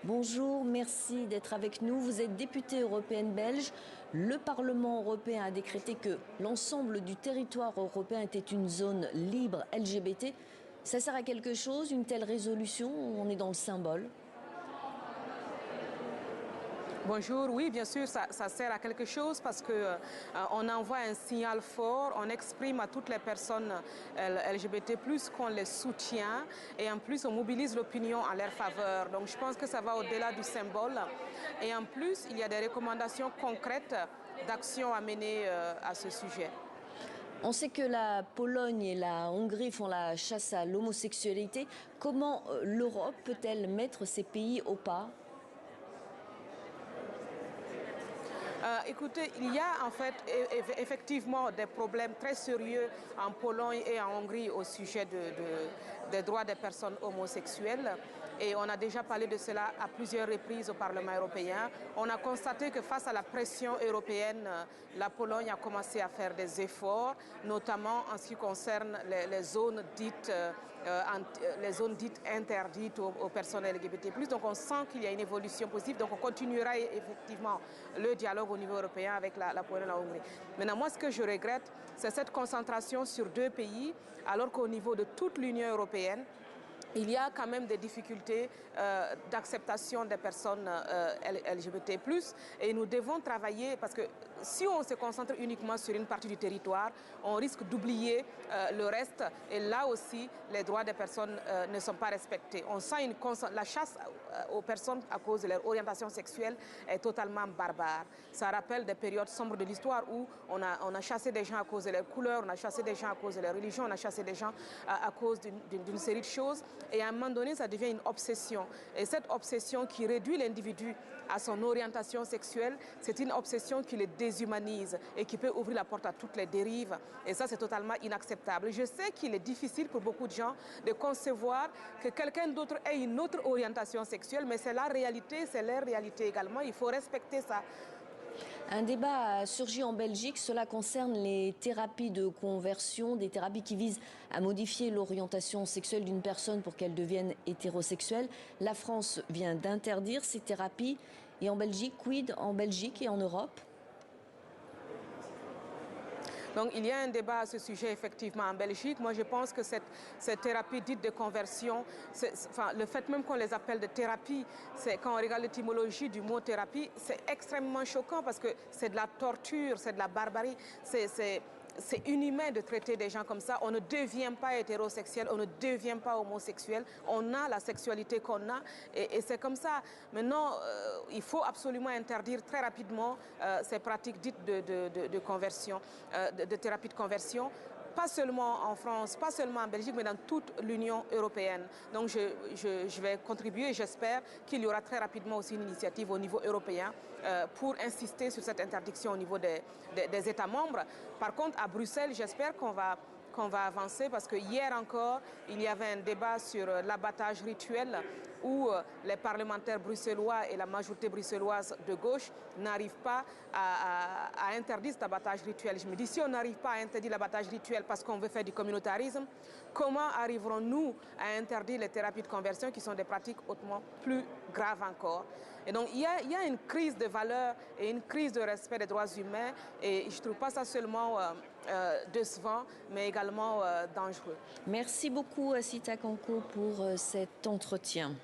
Bonjour, merci d'être avec nous. Vous êtes députée européenne belge. Le Parlement européen a décrété que l'ensemble du territoire européen était une zone libre LGBT. Ça sert à quelque chose, une telle résolution, ou on est dans le symbole? Bonjour, oui, bien sûr, ça sert à quelque chose parce que on envoie un signal fort, on exprime à toutes les personnes LGBT+, qu'on les soutient et en plus on mobilise l'opinion en leur faveur. Donc je pense que ça va au-delà du symbole et en plus il y a des recommandations concrètes d'actions à mener à ce sujet. On sait que la Pologne et la Hongrie font la chasse à l'homosexualité. Comment l'Europe peut-elle mettre ces pays au pas? Écoutez, il y a en fait effectivement des problèmes très sérieux en Pologne et en Hongrie au sujet des droits des personnes homosexuelles. Et on a déjà parlé de cela à plusieurs reprises au Parlement européen. On a constaté que face à la pression européenne, la Pologne a commencé à faire des efforts, notamment en ce qui concerne les zones dites interdites aux personnes LGBT+. Donc on sent qu'il y a une évolution positive. Donc on continuera effectivement le dialogue au niveau européen avec la Pologne et la Hongrie. Maintenant, moi, ce que je regrette, c'est cette concentration sur deux pays, alors qu'au niveau de toute l'Union européenne, il y a quand même des difficultés d'acceptation des personnes LGBT+, et nous devons travailler parce que si on se concentre uniquement sur une partie du territoire, on risque d'oublier le reste et là aussi les droits des personnes ne sont pas respectés. On sent la chasse aux personnes à cause de leur orientation sexuelle est totalement barbare. Ça rappelle des périodes sombres de l'histoire où on a chassé des gens à cause de leur couleur, on a chassé des gens à cause de leur religion, on a chassé des gens à cause d'une série de choses. Et à un moment donné, ça devient une obsession. Et cette obsession qui réduit l'individu à son orientation sexuelle, c'est une obsession qui le déshumanise et qui peut ouvrir la porte à toutes les dérives. Et ça, c'est totalement inacceptable. Je sais qu'il est difficile pour beaucoup de gens de concevoir que quelqu'un d'autre ait une autre orientation sexuelle, mais c'est la réalité, c'est leur réalité également. Il faut respecter ça. Un débat a surgi en Belgique, cela concerne les thérapies de conversion, des thérapies qui visent à modifier l'orientation sexuelle d'une personne pour qu'elle devienne hétérosexuelle. La France vient d'interdire ces thérapies. Et en Belgique, quid en Belgique et en Europe? Donc il y a un débat à ce sujet effectivement en Belgique. Moi je pense que cette thérapie dite de conversion, le fait même qu'on les appelle de thérapie, quand on regarde l'étymologie du mot thérapie, c'est extrêmement choquant parce que c'est de la torture, c'est de la barbarie, c'est inhumain de traiter des gens comme ça. On ne devient pas hétérosexuel, on ne devient pas homosexuel. On a la sexualité qu'on a et c'est comme ça. Maintenant, il faut absolument interdire très rapidement ces pratiques dites de conversion, de thérapie de conversion. Pas seulement en France, pas seulement en Belgique, mais dans toute l'Union européenne. Donc je vais contribuer et j'espère qu'il y aura très rapidement aussi une initiative au niveau européen pour insister sur cette interdiction au niveau des États membres. Par contre, à Bruxelles, j'espère qu'on va avancer parce que hier encore, il y avait un débat sur l'abattage rituel où les parlementaires bruxellois et la majorité bruxelloise de gauche n'arrivent pas à interdire cet abattage rituel. Je me dis, si on n'arrive pas à interdire l'abattage rituel parce qu'on veut faire du communautarisme, comment arriverons-nous à interdire les thérapies de conversion qui sont des pratiques hautement plus graves encore? Et donc, il y a une crise de valeurs et une crise de respect des droits humains et je ne trouve pas ça seulement décevant, mais également dangereux. Merci beaucoup, Sita Kanko, pour cet entretien.